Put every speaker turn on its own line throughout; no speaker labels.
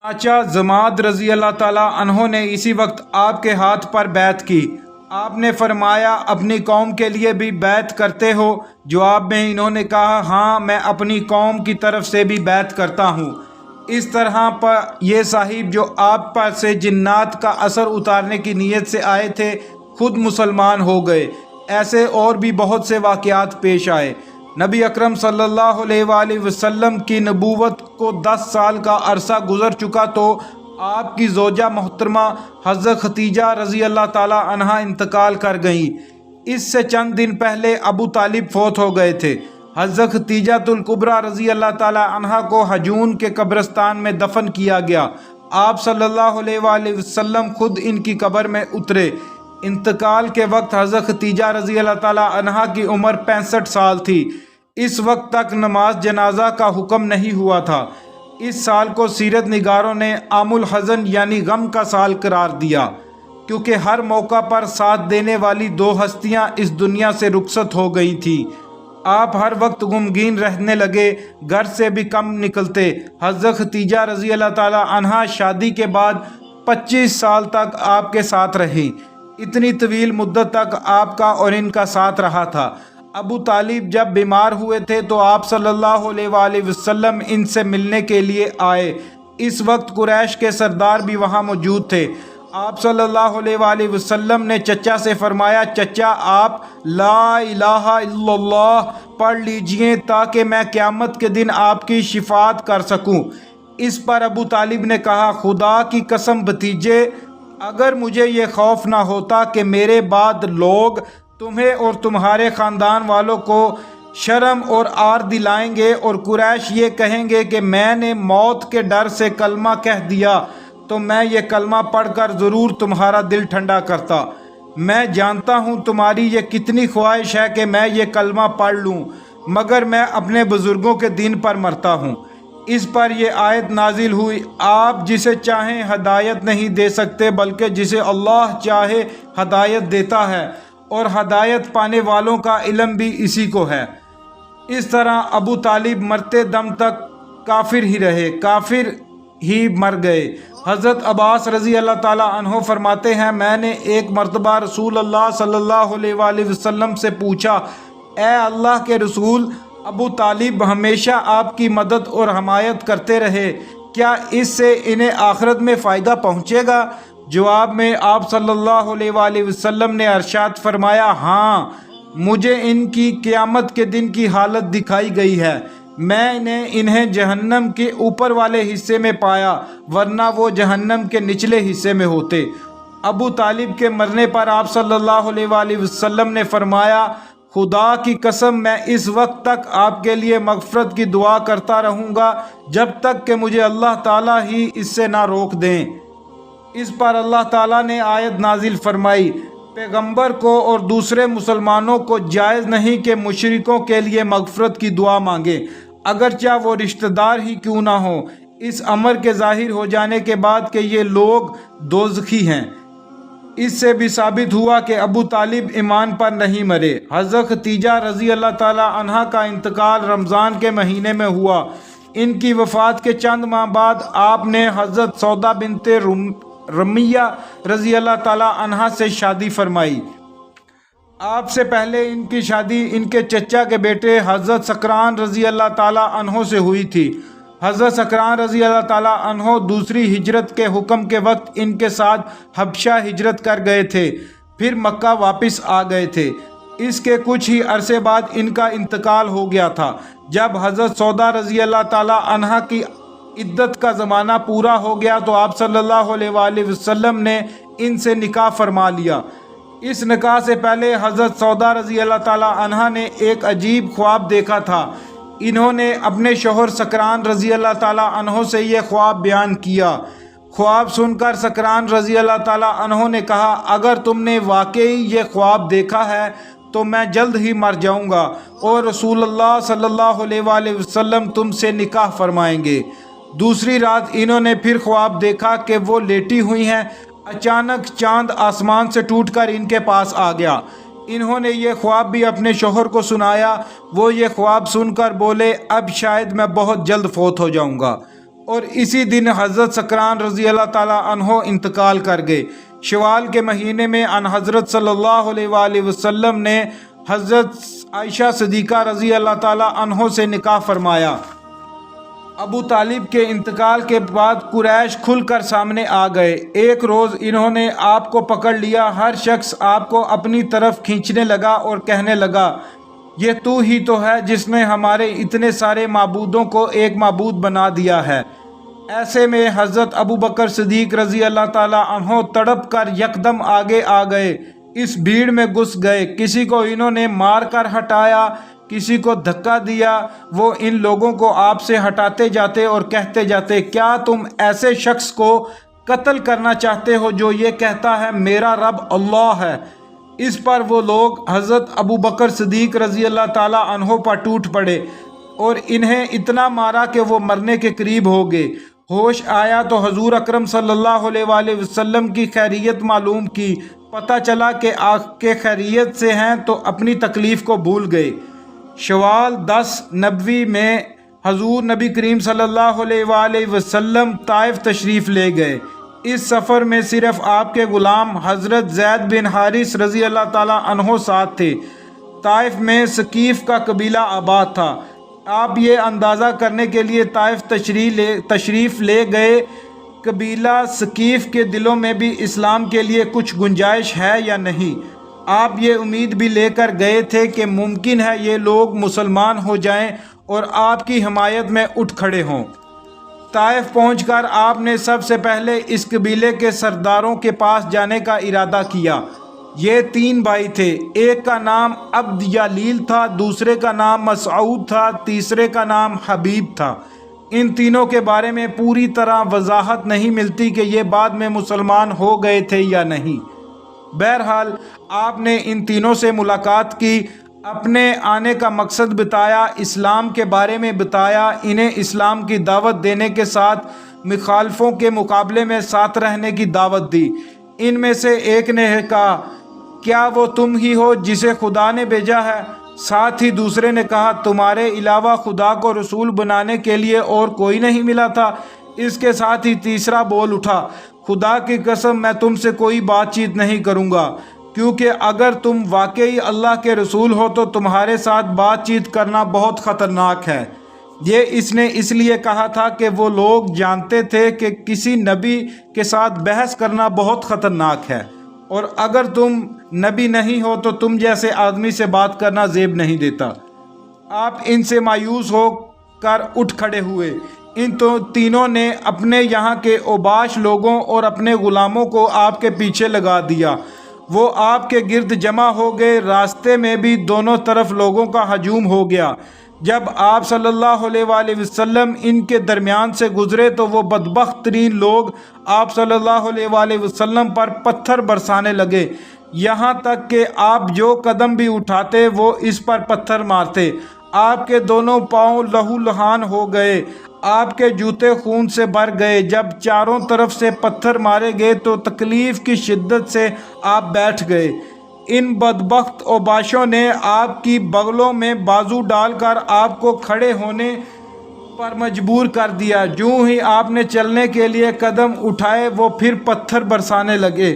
چاچا زماد رضی اللہ تعالیٰ عنہ نے اسی وقت آپ کے ہاتھ پر بیعت کی۔ آپ نے فرمایا اپنی قوم کے لیے بھی بیعت کرتے ہو؟ جواب میں انہوں نے کہا ہاں، میں اپنی قوم کی طرف سے بھی بیعت کرتا ہوں۔ اس طرح پر یہ صاحب جو آپ پر سے جنات کا اثر اتارنے کی نیت سے آئے تھے خود مسلمان ہو گئے۔ ایسے اور بھی بہت سے واقعات پیش آئے۔ نبی اکرم صلی اللہ علیہ وآلہ وسلم کی نبوت کو 10 سال کا عرصہ گزر چکا تو آپ کی زوجہ محترمہ حضرت ختیجہ رضی اللہ تعالی عنہا انتقال کر گئیں۔ اس سے چند دن پہلے ابو طالب فوت ہو گئے تھے۔ حضرت ختیجہ الکبریٰ رضی اللہ تعالی عنہا کو حجون کے قبرستان میں دفن کیا گیا۔ آپ صلی اللہ علیہ وآلہ وسلم خود ان کی قبر میں اترے۔ انتقال کے وقت حضرت ختیجہ رضی اللہ تعالی عنہا کی عمر 65 سال تھی۔ اس وقت تک نماز جنازہ کا حکم نہیں ہوا تھا۔ اس سال کو سیرت نگاروں نے عام الحزن یعنی غم کا سال قرار دیا، کیونکہ ہر موقع پر ساتھ دینے والی دو ہستیاں اس دنیا سے رخصت ہو گئی تھیں۔ آپ ہر وقت غمگین رہنے لگے، گھر سے بھی کم نکلتے۔ حضرت ختیجہ رضی اللہ تعالی عنہا شادی کے بعد 25 سال تک آپ کے ساتھ رہیں۔ اتنی طویل مدت تک آپ کا اور ان کا ساتھ رہا تھا۔ ابو طالب جب بیمار ہوئے تھے تو آپ صلی اللہ علیہ وآلہ وسلم ان سے ملنے کے لیے آئے۔ اس وقت قریش کے سردار بھی وہاں موجود تھے۔ آپ صلی اللہ علیہ وآلہ وسلم نے چچا سے فرمایا چچا آپ لا الہ الا اللہ پڑھ لیجئے تاکہ میں قیامت کے دن آپ کی شفاعت کر سکوں۔ اس پر ابو طالب نے کہا خدا کی قسم بھتیجے، اگر مجھے یہ خوف نہ ہوتا کہ میرے بعد لوگ تمہیں اور تمہارے خاندان والوں کو شرم اور عار دلائیں گے اور قریش یہ کہیں گے کہ میں نے موت کے ڈر سے کلمہ کہہ دیا تو میں یہ کلمہ پڑھ کر ضرور تمہارا دل ٹھنڈا کرتا۔ میں جانتا ہوں تمہاری یہ کتنی خواہش ہے کہ میں یہ کلمہ پڑھ لوں، مگر میں اپنے بزرگوں کے دین پر مرتا ہوں۔ اس پر یہ آیت نازل ہوئی، آپ جسے چاہیں ہدایت نہیں دے سکتے بلکہ جسے اللہ چاہے ہدایت دیتا ہے، اور ہدایت پانے والوں کا علم بھی اسی کو ہے۔ اس طرح ابو طالب مرتے دم تک کافر ہی رہے، کافر ہی مر گئے۔ حضرت عباس رضی اللہ تعالی عنہ فرماتے ہیں میں نے ایک مرتبہ رسول اللہ صلی اللہ علیہ وآلہ وسلم سے پوچھا اے اللہ کے رسول، ابو طالب ہمیشہ آپ کی مدد اور حمایت کرتے رہے، کیا اس سے انہیں آخرت میں فائدہ پہنچے گا؟ جواب میں آپ صلی اللہ علیہ وآلہ وسلم نے ارشاد فرمایا ہاں، مجھے ان کی قیامت کے دن کی حالت دکھائی گئی ہے۔ میں نے انہیں جہنم کے اوپر والے حصے میں پایا، ورنہ وہ جہنم کے نچلے حصے میں ہوتے۔ ابو طالب کے مرنے پر آپ صلی اللہ علیہ وآلہ وسلم نے فرمایا خدا کی قسم میں اس وقت تک آپ کے لیے مغفرت کی دعا کرتا رہوں گا جب تک کہ مجھے اللہ تعالیٰ ہی اس سے نہ روک دیں۔ اس پر اللہ تعالیٰ نے آیت نازل فرمائی پیغمبر کو اور دوسرے مسلمانوں کو جائز نہیں کہ مشرکوں کے لیے مغفرت کی دعا مانگے، اگرچہ وہ رشتہ دار ہی کیوں نہ ہوں، اس امر کے ظاہر ہو جانے کے بعد کہ یہ لوگ دوزخی ہیں۔ اس سے بھی ثابت ہوا کہ ابو طالب ایمان پر نہیں مرے۔ حضرت ختیجہ رضی اللہ تعالی عنہا کا انتقال رمضان کے مہینے میں ہوا۔ ان کی وفات کے چند ماہ بعد آپ نے حضرت سودا بنت رمیہ رضی اللہ تعالی عنہا سے شادی فرمائی۔ آپ سے پہلے ان کی شادی ان کے چچا کے بیٹے حضرت سکران رضی اللہ تعالی عنہ سے ہوئی تھی۔ حضرت سکران رضی اللہ تعالی عنہ دوسری ہجرت کے حکم کے وقت ان کے ساتھ حبشہ ہجرت کر گئے تھے، پھر مکہ واپس آ گئے تھے۔ اس کے کچھ ہی عرصے بعد ان کا انتقال ہو گیا تھا۔ جب حضرت سودا رضی اللہ تعالی عنہا کی عدت کا زمانہ پورا ہو گیا تو آپ صلی اللہ علیہ وآلہ وسلم نے ان سے نکاح فرما لیا۔ اس نکاح سے پہلے حضرت سودا رضی اللہ تعالی عنہا نے ایک عجیب خواب دیکھا تھا۔ انہوں نے اپنے شوہر سکران رضی اللہ تعالی عنہ سے یہ خواب بیان کیا۔ خواب سن کر سکران رضی اللہ تعالی عنہ نے کہا اگر تم نے واقعی یہ خواب دیکھا ہے تو میں جلد ہی مر جاؤں گا اور رسول اللہ صلی اللہ علیہ وآلہ وسلم تم سے نکاح فرمائیں گے۔ دوسری رات انہوں نے پھر خواب دیکھا کہ وہ لیٹی ہوئی ہیں۔ اچانک چاند آسمان سے ٹوٹ کر ان کے پاس آ گیا۔ انہوں نے یہ خواب بھی اپنے شوہر کو سنایا۔ وہ یہ خواب سن کر بولے اب شاید میں بہت جلد فوت ہو جاؤں گا اور اسی دن حضرت سکران رضی اللہ تعالیٰ عنہ انتقال کر گئے۔ شوال کے مہینے میں ان حضرت صلی اللہ علیہ وآلہ وسلم نے حضرت عائشہ صدیقہ رضی اللہ تعالیٰ عنہ سے نکاح فرمایا۔ ابو طالب کے انتقال کے بعد قریش کھل کر سامنے آ گئے۔ ایک روز انہوں نے آپ کو پکڑ لیا، ہر شخص آپ کو اپنی طرف کھینچنے لگا اور کہنے لگا، یہ تو ہی تو ہے جس نے ہمارے اتنے سارے معبودوں کو ایک معبود بنا دیا ہے۔ ایسے میں حضرت ابو بکر صدیق رضی اللہ تعالیٰ عنہ تڑپ کر یکدم آگے آ گئے، اس بھیڑ میں گھس گئے۔ کسی کو انہوں نے مار کر ہٹایا، کسی کو دھکا دیا۔ وہ ان لوگوں کو آپ سے ہٹاتے جاتے اور کہتے جاتے، کیا تم ایسے شخص کو قتل کرنا چاہتے ہو جو یہ کہتا ہے میرا رب اللہ ہے؟ اس پر وہ لوگ حضرت ابو بکر صدیق رضی اللہ تعالیٰ عنہ پر ٹوٹ پڑے اور انہیں اتنا مارا کہ وہ مرنے کے قریب ہو گئے۔ ہوش آیا تو حضور اکرم صلی اللہ علیہ وآلہ وسلم کی خیریت معلوم کی، پتہ چلا کہ آپ کے خیریت سے ہیں تو اپنی تکلیف کو بھول گئے۔ شوال 10 نبوی میں حضور نبی کریم صلی اللہ علیہ وآلہ وسلم طائف تشریف لے گئے۔ اس سفر میں صرف آپ کے غلام حضرت زید بن حارث رضی اللہ تعالیٰ عنہ ساتھ تھے۔ طائف میں ثقیف کا قبیلہ آباد تھا۔ آپ یہ اندازہ کرنے کے لیے طائف تشریف لے گئے قبیلہ ثقیف کے دلوں میں بھی اسلام کے لیے کچھ گنجائش ہے یا نہیں۔ آپ یہ امید بھی لے کر گئے تھے کہ ممکن ہے یہ لوگ مسلمان ہو جائیں اور آپ کی حمایت میں اٹھ کھڑے ہوں۔ طائف پہنچ کر آپ نے سب سے پہلے اس قبیلے کے سرداروں کے پاس جانے کا ارادہ کیا۔ یہ 3 بھائی تھے، ایک کا نام عبد یلیل تھا، دوسرے کا نام مسعود تھا، تیسرے کا نام حبیب تھا۔ ان تینوں کے بارے میں پوری طرح وضاحت نہیں ملتی کہ یہ بعد میں مسلمان ہو گئے تھے یا نہیں۔ بہرحال آپ نے ان تینوں سے ملاقات کی، اپنے آنے کا مقصد بتایا، اسلام کے بارے میں بتایا، انہیں اسلام کی دعوت دینے کے ساتھ مخالفوں کے مقابلے میں ساتھ رہنے کی دعوت دی۔ ان میں سے ایک نے کہا، کیا وہ تم ہی ہو جسے خدا نے بھیجا ہے؟ ساتھ ہی دوسرے نے کہا، تمہارے علاوہ خدا کو رسول بنانے کے لیے اور کوئی نہیں ملا تھا؟ اس کے ساتھ ہی تیسرا بول اٹھا، خدا کی قسم میں تم سے کوئی بات چیت نہیں کروں گا، کیونکہ اگر تم واقعی اللہ کے رسول ہو تو تمہارے ساتھ بات چیت کرنا بہت خطرناک ہے۔ یہ اس نے اس لیے کہا تھا کہ وہ لوگ جانتے تھے کہ کسی نبی کے ساتھ بحث کرنا بہت خطرناک ہے، اور اگر تم نبی نہیں ہو تو تم جیسے آدمی سے بات کرنا زیب نہیں دیتا۔ آپ ان سے مایوس ہو کر اٹھ کھڑے ہوئے۔ ان تینوں نے اپنے یہاں کے اوباش لوگوں اور اپنے غلاموں کو آپ کے پیچھے لگا دیا۔ وہ آپ کے گرد جمع ہو گئے۔ راستے میں بھی دونوں طرف لوگوں کا ہجوم ہو گیا۔ جب آپ صلی اللہ علیہ وآلہ وسلم ان کے درمیان سے گزرے تو وہ بدبخت ترین لوگ آپ صلی اللہ علیہ وآلہ وسلم پر پتھر برسانے لگے، یہاں تک کہ آپ جو قدم بھی اٹھاتے وہ اس پر پتھر مارتے۔ آپ کے دونوں پاؤں لہو لہان ہو گئے، آپ کے جوتے خون سے بھر گئے۔ جب چاروں طرف سے پتھر مارے گئے تو تکلیف کی شدت سے آپ بیٹھ گئے۔ ان بدبخت اوباشوں نے آپ کی بغلوں میں بازو ڈال کر آپ کو کھڑے ہونے پر مجبور کر دیا۔ جو ہی آپ نے چلنے کے لیے قدم اٹھائے وہ پھر پتھر برسانے لگے۔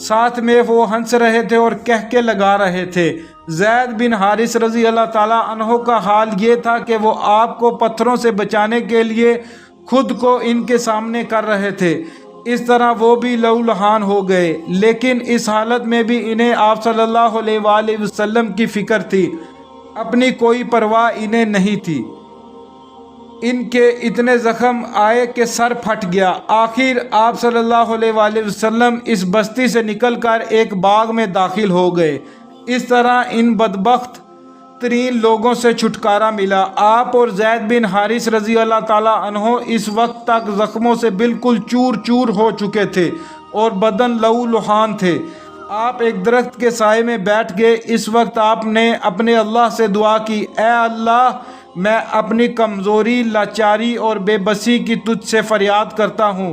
ساتھ میں وہ ہنس رہے تھے اور کہکے لگا رہے تھے۔ زید بن حارث رضی اللہ تعالیٰ عنہ کا حال یہ تھا کہ وہ آپ کو پتھروں سے بچانے کے لیے خود کو ان کے سامنے کر رہے تھے۔ اس طرح وہ بھی لہو لہان ہو گئے، لیکن اس حالت میں بھی انہیں آپ صلی اللہ علیہ وآلہ وسلم کی فکر تھی، اپنی کوئی پرواہ انہیں نہیں تھی۔ ان کے اتنے زخم آئے کہ سر پھٹ گیا۔ آخر آپ صلی اللہ علیہ وآلہ وسلم اس بستی سے نکل کر ایک باغ میں داخل ہو گئے۔ اس طرح ان بدبخت ترین لوگوں سے چھٹکارا ملا۔ آپ اور زید بن حارث رضی اللہ تعالیٰ عنہ اس وقت تک زخموں سے بالکل چور چور ہو چکے تھے اور بدن لہو لہان تھے۔ آپ ایک درخت کے سائے میں بیٹھ گئے۔ اس وقت آپ نے اپنے اللہ سے دعا کی، اے اللہ، میں اپنی کمزوری، لاچاری اور بے بسی کی تجھ سے فریاد کرتا ہوں۔